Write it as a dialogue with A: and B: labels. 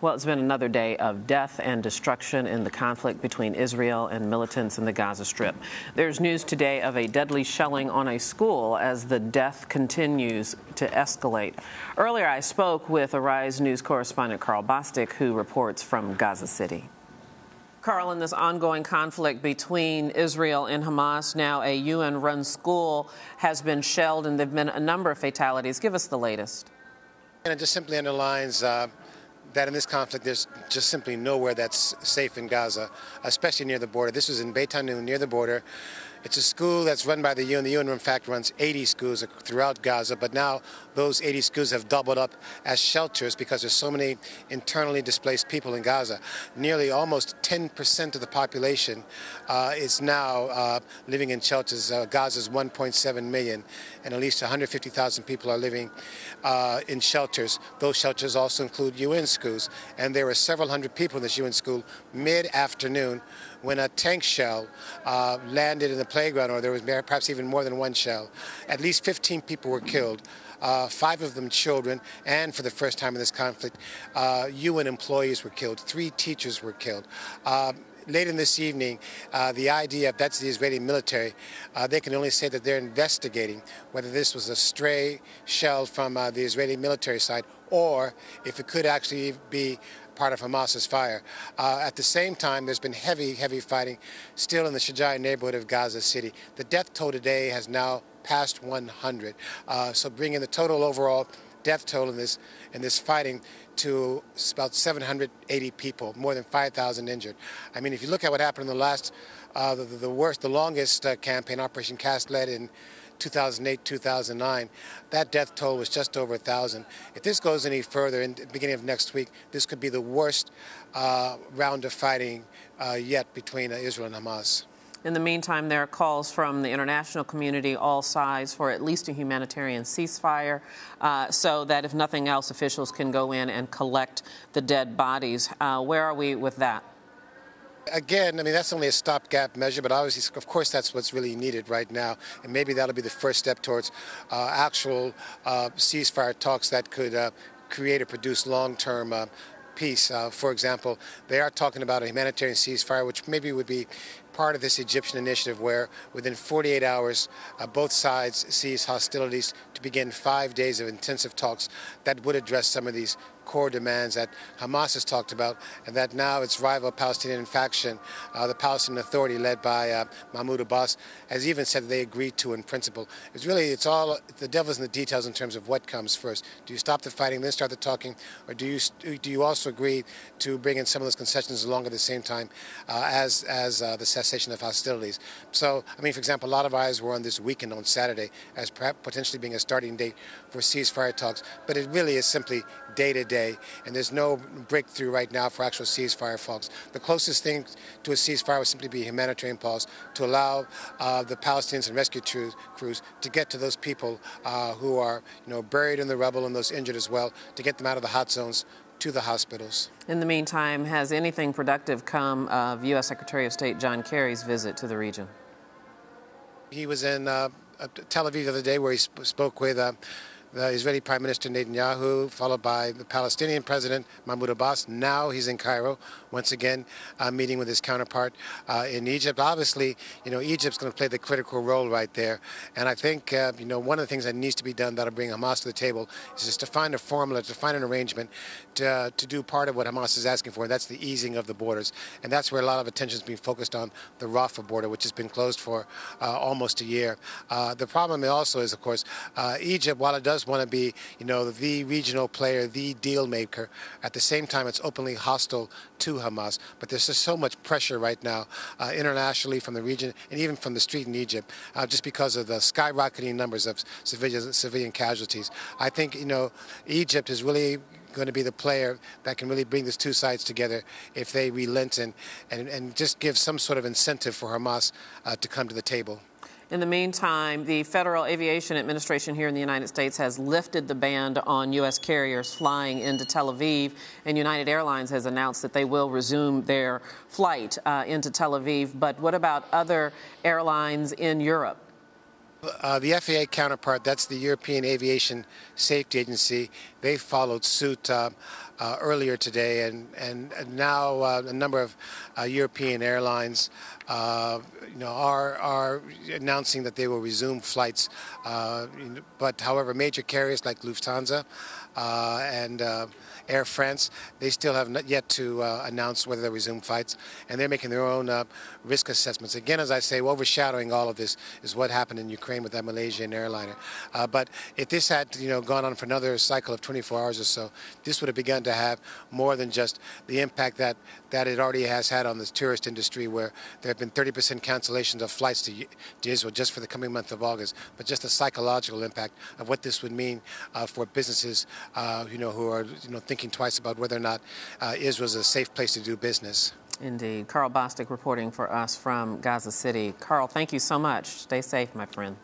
A: Well, it's been another day of death and destruction in the conflict between Israel and militants in the Gaza Strip. There's news today of a deadly shelling on a school as the death continues to escalate. Earlier, I spoke with Arise News correspondent Karl Bostic, who reports from Gaza City. Karl, in this ongoing conflict between Israel and Hamas, now a UN-run school has been shelled, and there have been a number of fatalities. Give us the latest.
B: And it just simply underlines that in this conflict, there's just simply nowhere that's safe in Gaza, especially near the border. This was in Beit Hanun, near the border. It's a school that's run by the UN. The UN, in fact, runs 80 schools throughout Gaza, but now those 80 schools have doubled up as shelters because there's so many internally displaced people in Gaza. Nearly almost 10% of the population is now living in shelters. Gaza's 1.7 million, and at least 150,000 people are living in shelters. Those shelters also include UN schools, and there were several hundred people in this UN school mid-afternoon when a tank shell landed in the playground, or there was perhaps even more than one shell. At least 15 people were killed, 5 of them children, and for the first time in this conflict, UN employees were killed. 3 teachers were killed. Later this evening, the IDF, that's the Israeli military, they can only say that they're investigating whether this was a stray shell from the Israeli military side or if it could actually be part of Hamas's fire. At the same time, there's been heavy fighting still in the Shujai neighborhood of Gaza City. The death toll today has now passed 100, so bringing the total overall death toll in this fighting to about 780 people, more than 5,000 injured. I mean, if you look at what happened in the last, the longest campaign, Operation Cast led in 2008, 2009, that death toll was just over 1,000. If this goes any further, in the beginning of next week, this could be the worst round of fighting yet between Israel and Hamas.
A: In the meantime, there are calls from the international community, all sides, for at least a humanitarian ceasefire, so that if nothing else, officials can go in and collect the dead bodies. Where are we with that?
B: Again, I mean, that's only a stopgap measure, but obviously, of course, that's what's really needed right now. And maybe that'll be the first step towards actual ceasefire talks that could create or produce long-term peace. For example, they are talking about a humanitarian ceasefire, which maybe would be part of this Egyptian initiative where within 48 hours, both sides cease hostilities to begin 5 days of intensive talks that would address some of these core demands that Hamas has talked about, and that now its rival Palestinian faction, the Palestinian Authority led by Mahmoud Abbas, has even said that they agreed to in principle. It's all the devil's in the details in terms of what comes first. Do you stop the fighting, then start the talking, or do you also agree to bring in some of those concessions along at the same time as the cessation of hostilities? So, I mean, for example, a lot of eyes were on this weekend on Saturday as perhaps potentially being a starting date for ceasefire talks, but it really is simply day-to-day, and there's no breakthrough right now for actual ceasefire, folks. The closest thing to a ceasefire would simply be a humanitarian pause to allow the Palestinians and rescue crews to get to those people who are, buried in the rubble and those injured as well, to get them out of the hot zones to the hospitals.
A: In the meantime, has anything productive come of U.S. Secretary of State John Kerry's visit to the region?
B: He was in Tel Aviv the other day where he spoke with the Israeli Prime Minister Netanyahu, followed by the Palestinian President Mahmoud Abbas. Now he's in Cairo, once again meeting with his counterpart in Egypt. Obviously, Egypt's going to play the critical role right there. And I think, one of the things that needs to be done that'll bring Hamas to the table is just to find a formula, to find an arrangement to do part of what Hamas is asking for, and that's the easing of the borders. And that's where a lot of attention is being focused on the Rafah border, which has been closed for almost a year. The problem also is, of course, Egypt, while it does want to be, the regional player, the deal maker, at the same time it's openly hostile to Hamas. But there's just so much pressure right now internationally from the region and even from the street in Egypt, just because of the skyrocketing numbers of civilian casualties. I think, Egypt is really going to be the player that can really bring these two sides together if they relent and just give some sort of incentive for Hamas to come to the table.
A: In the meantime, the Federal Aviation Administration here in the United States has lifted the ban on U.S. carriers flying into Tel Aviv, and United Airlines has announced that they will resume their flight into Tel Aviv. But what about other airlines in Europe?
B: The FAA counterpart, that's the European Aviation Safety Agency, they followed suit earlier today, and now a number of European airlines are announcing that they will resume flights. But however, major carriers like Lufthansa and Air France, they still have not yet to announce whether they'll resume flights, and they're making their own risk assessments. Again, as I say, overshadowing all of this is what happened in Ukraine with that Malaysian airliner. But if this had gone on for another cycle of 24 hours or so, this would have begun to have more than just the impact that it already has had on the tourist industry, where there have been 30% cancellations of flights to Israel just for the coming month of August, but just the psychological impact of what this would mean for businesses who are thinking twice about whether or not Israel is a safe place to do business.
A: Indeed. Karl Bostic reporting for us from Gaza City. Karl, thank you so much. Stay safe, my friend.